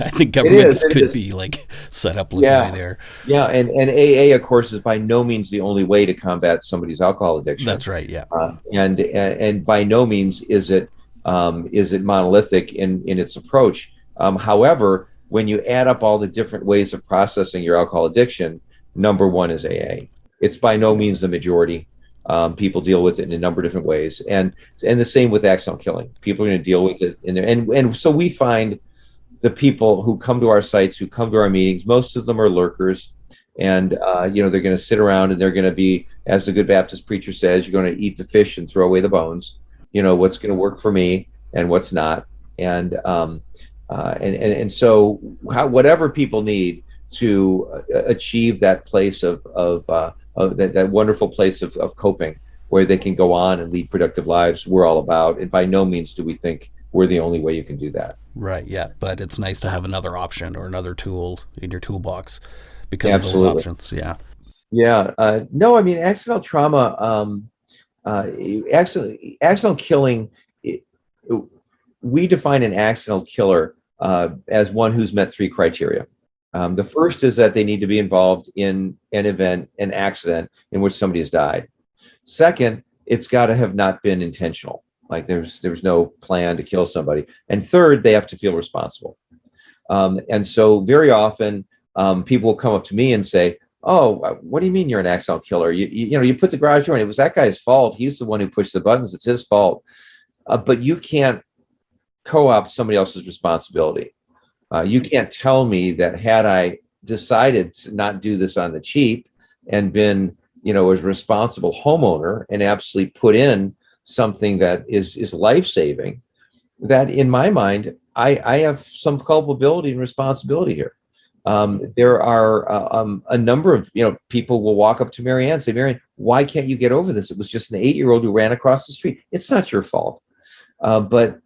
I think it is. governments It could is. be like set up like the way Yeah, they are. yeah, and AA, of course, is by no means the only way to combat somebody's alcohol addiction, That's right. Yeah. and by no means is it monolithic in its approach. However, when you add up all the different ways of processing your alcohol addiction, number one is AA. It's by no means the majority. People deal with it in a number of different ways, and the same with accidental killing. People are going to deal with it in there, and so we find the people who come to our sites, who come to our meetings, most of them are lurkers. And, they're going to sit around and they're going to be, as the good Baptist preacher says, you're going to eat the fish and throw away the bones. What's going to work for me and what's not. And so whatever people need to achieve that place of that wonderful place of coping where they can go on and lead productive lives, we're all about. And by no means do we think we're the only way you can do that. Right. Yeah. But it's nice to have another option or another tool in your toolbox because of those Absolutely. options. Yeah. Yeah. No, I mean, accidental trauma, uh, accidental killing, it, we define an accidental killer as one who's met three criteria. The first is that they need to be involved in an event, an accident in which somebody has died. Second, it's got to have not been intentional. Like there was no plan to kill somebody. And third, they have to feel responsible. And so very often people will come up to me and say, "Oh, what do you mean you're an accidental killer? You put the garage door in. It was that guy's fault. He's the one who pushed the buttons. It's his fault. But you can't co-opt somebody else's responsibility. You can't tell me that had I decided to not do this on the cheap and been, a responsible homeowner and absolutely put in something that is life-saving, that in my mind, I have some culpability and responsibility here. There are a number of people will walk up to Marianne and say, "Marianne, why can't you get over this? It was just an 8-year-old who ran across the street. It's not your fault." But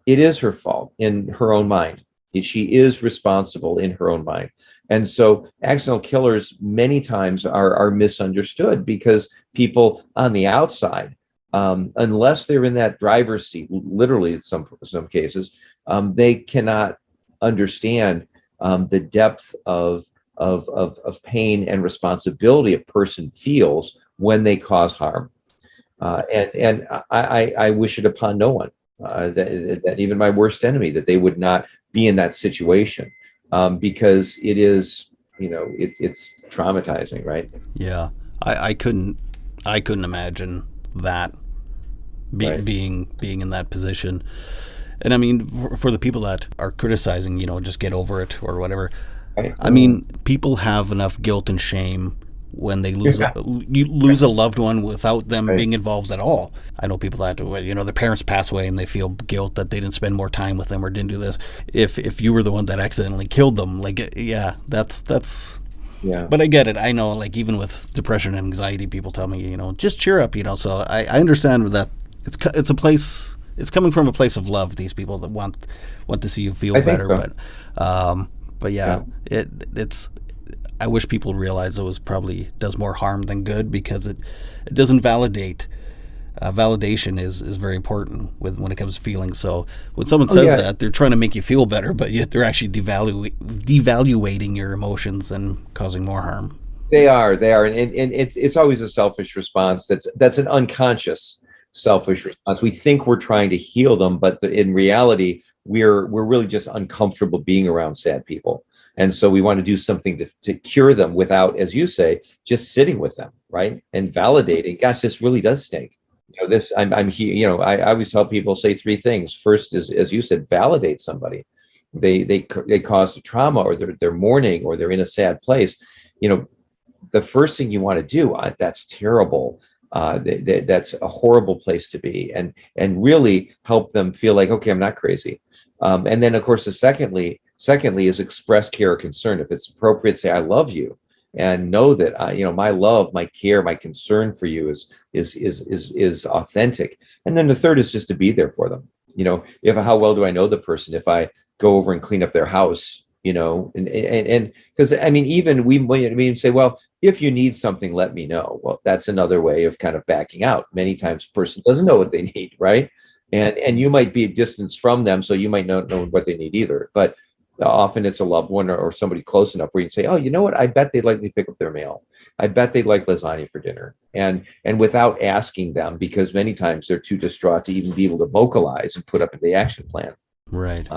it is her fault in her own mind. She is responsible in her own mind. And so accidental killers many times are misunderstood because people on the outside, unless they're in that driver's seat, literally in some cases, they cannot understand the depth of pain and responsibility a person feels when they cause harm. And I wish it upon no one, that even my worst enemy, that they would not be in that situation, because it is, it's traumatizing, right? Yeah. I couldn't imagine that Right. being in that position. And I mean, for the people that are criticizing, just get over it or whatever. Right. I mean, people have enough guilt and shame when they Yeah. you lose a loved one without them Right. being involved at all. I know people that their parents pass away and they feel guilt that they didn't spend more time with them or didn't do this. If you were the one that accidentally killed them, like yeah, that's. Yeah. But I get it. I know, like even with depression and anxiety, people tell me, just cheer up. So I understand that it's a place. It's coming from a place of love. These people that want to see you feel I think better, so. but yeah, Yeah. it's. I wish people realize it was probably does more harm than good because it doesn't validate. Validation is very important when it comes to feelings. So when someone Oh says yeah. that, they're trying to make you feel better, but yet they're actually devaluating your emotions and causing more harm. They are, and it's always a selfish response. That's an unconscious selfish response. We think we're trying to heal them, but in reality, we're really just uncomfortable being around sad people, and so we want to do something to cure them without, as you say, just sitting with them, right, and validating. Gosh, this really does stink. This I'm here. I always tell people, say three things. First is, as you said, validate somebody. They caused a trauma, or they're mourning, or they're in a sad place. You know, the first thing you want to do, that's terrible. That's a horrible place to be, and really help them feel like, okay, I'm not crazy. And then, of course, secondly is express care or concern. If it's appropriate, say, I love you, and know that my love, my care, my concern for you is authentic. And then the third is just to be there for them. If how well do I know the person if I go over and clean up their house, and because I mean, even we say, well, if you need something, let me know. Well, that's another way of kind of backing out. Many times, a person doesn't know what they need, right? And you might be a distance from them, so you might not know what they need either. But often it's a loved one or somebody close enough where you can say, oh, you know what? I bet they'd like me to pick up their mail. I bet they'd like lasagna for dinner. And without asking them, because many times they're too distraught to even be able to vocalize and put up the action plan. Right.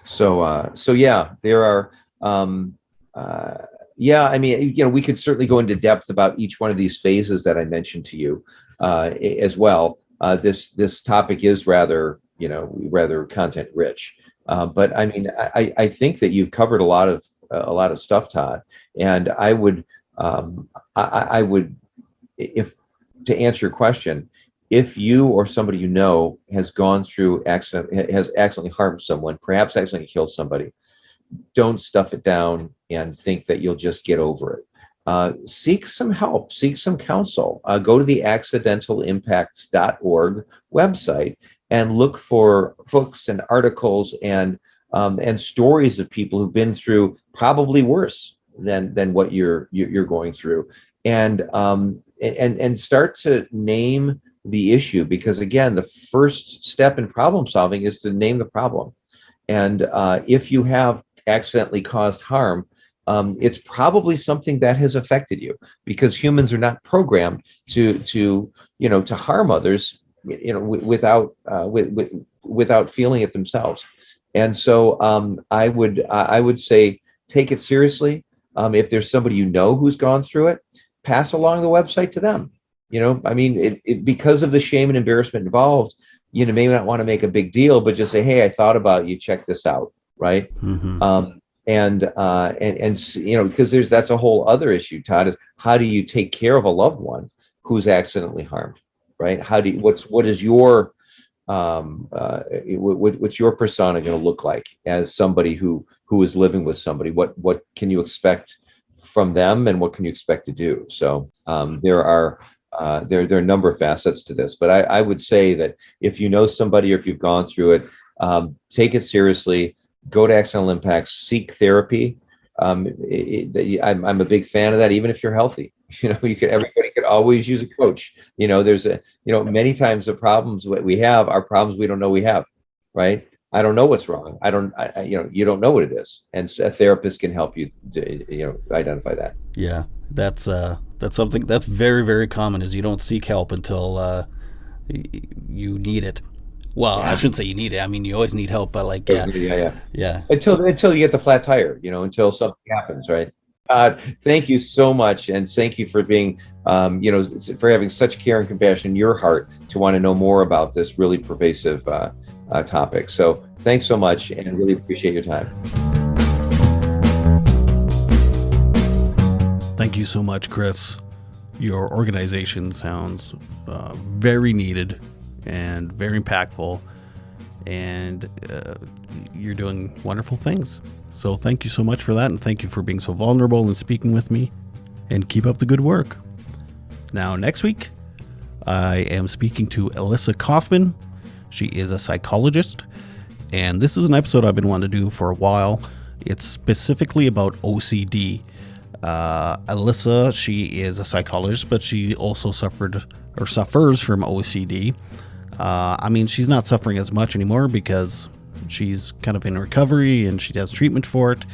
So yeah, there are, yeah, I mean, we could certainly go into depth about each one of these phases that I mentioned to you, as well. This topic is rather content rich. But I mean, I think that you've covered a lot of stuff, Todd. And I would, if to answer your question, if you or somebody has gone through has accidentally harmed someone, perhaps accidentally killed somebody, don't stuff it down and think that you'll just get over it. Seek some help, seek some counsel. Go to the accidentalimpacts.org website and look for books and articles and stories of people who've been through probably worse than what you're going through, and start to name the issue, because again, the first step in problem solving is to name the problem. And if you have accidentally caused harm, it's probably something that has affected you, because humans are not programmed to harm others, without feeling it themselves. And so I would say take it seriously. If there's somebody who's gone through it, pass along the website to them. I mean, because of the shame and embarrassment involved, may not want to make a big deal, but just say, hey, I thought about you, check this out, right? Mm-hmm. Because that's a whole other issue, Todd, is how do you take care of a loved one who's accidentally harmed, right? What is your what's your persona going to look like as somebody who is living with somebody? What can you expect from them, and what can you expect to do? So there are a number of facets to this, but I would say that if you know somebody or if you've gone through it, take it seriously. Go to Accidental Impacts, seek therapy. I'm a big fan of that, even if you're healthy. Everybody could always use a coach. There's many times the problems that we have are problems we don't know we have, right? I don't know what's wrong. You don't know what it is. And a therapist can help you identify that. Yeah, that's something that's very, very common, is you don't seek help until you need it. Well, yeah. I shouldn't say you need it. I mean, you always need help, but yeah. Until you get the flat tire, until something happens, right? Thank you so much, and thank you for being, for having such care and compassion in your heart to want to know more about this really pervasive topic. So, thanks so much, and really appreciate your time. Thank you so much, Chris. Your organization sounds very needed and very impactful, and you're doing wonderful things. So thank you so much for that, and thank you for being so vulnerable and speaking with me, and keep up the good work. Now, next week, I am speaking to Alyssa Kaufman. She is a psychologist, and this is an episode I've been wanting to do for a while. It's specifically about OCD. Alyssa, she is a psychologist, but she also suffers from OCD. I mean, she's not suffering as much anymore because she's kind of in recovery and she does treatment for it.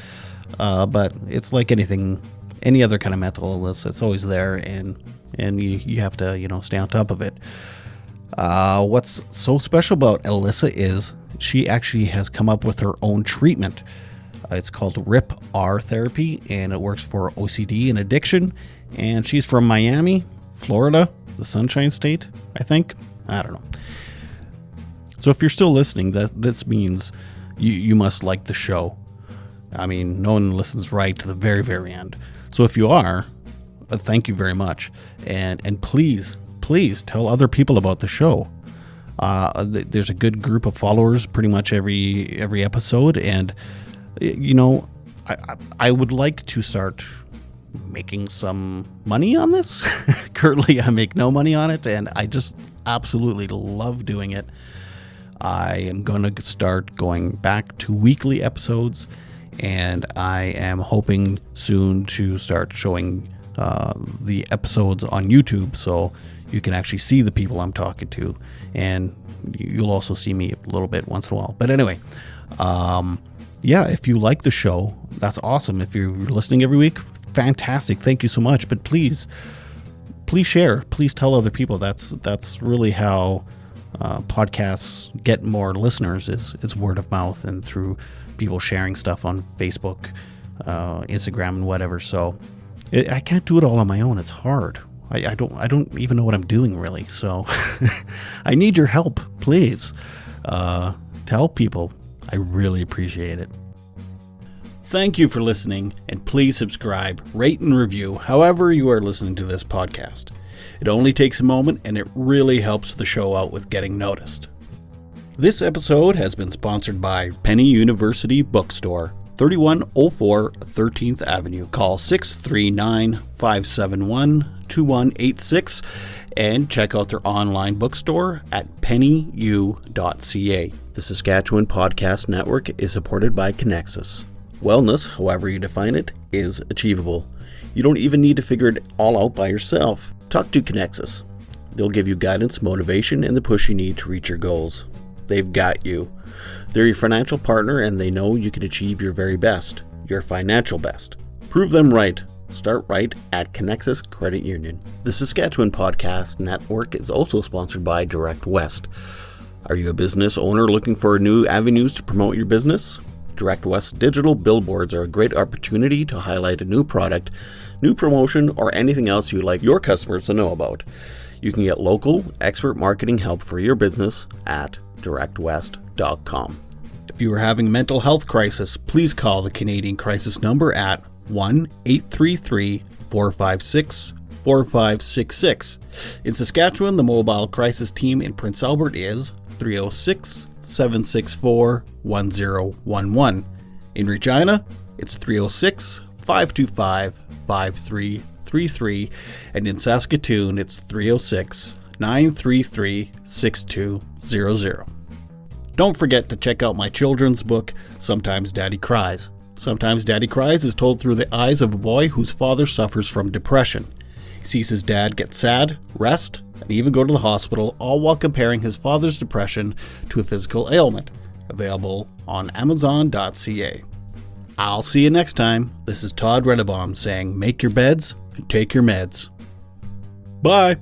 But it's like any other kind of mental illness. It's always there, and you have to, stay on top of it. What's so special about Alyssa is she actually has come up with her own treatment. It's called RIP-R therapy, and it works for OCD and addiction. And she's from Miami, Florida, the Sunshine State, I think. I don't know. So if you're still listening, this means you must like the show. I mean, no one listens right to the very, very end. So if you are, thank you very much. And please tell other people about the show. There's a good group of followers pretty much every episode, and I would like to start making some money on this. Currently, I make no money on it, and I just absolutely love doing it. I am going to start going back to weekly episodes, and I am hoping soon to start showing the episodes on YouTube, so you can actually see the people I'm talking to, and you'll also see me a little bit once in a while. But anyway, if you like the show, that's awesome. If you're listening every week, fantastic. Thank you so much. But please share. Please tell other people. That's really how podcasts get more listeners, is word of mouth and through people sharing stuff on Facebook, Instagram, and whatever. So I can't do it all on my own. It's hard. I don't even know what I'm doing, really. So I need your help, please. Tell people. I really appreciate it. Thank you for listening, and please subscribe, rate, and review however you are listening to this podcast. It only takes a moment, and it really helps the show out with getting noticed. This episode has been sponsored by Penny University Bookstore, 3104 13th Avenue. Call 639-571-2186 and check out their online bookstore at pennyu.ca. The Saskatchewan Podcast Network is supported by Connexus. Wellness, however you define it, is achievable. You don't even need to figure it all out by yourself. Talk to Connexus. They'll give you guidance, motivation, and the push you need to reach your goals. They've got you. They're your financial partner, and they know you can achieve your very best, your financial best. Prove them right. Start right at Connexus Credit Union. The Saskatchewan Podcast Network is also sponsored by Direct West. Are you a business owner looking for new avenues to promote your business? Direct West digital billboards are a great opportunity to highlight a new product, new promotion, or anything else you'd like your customers to know about. You can get local, expert marketing help for your business at directwest.com. If you are having a mental health crisis, please call the Canadian Crisis number at 1-833-456-4566. In Saskatchewan, the mobile crisis team in Prince Albert is 306-764-1011. In Regina, it's 306-525-5333, and in Saskatoon, it's 306-933-6200. Don't forget to check out my children's book, Sometimes Daddy Cries. Sometimes Daddy Cries is told through the eyes of a boy whose father suffers from depression. He sees his dad get sad, rest, and even go to the hospital, all while comparing his father's depression to a physical ailment. Available on Amazon.ca. I'll see you next time. This is Todd Redebaum saying, make your beds and take your meds. Bye.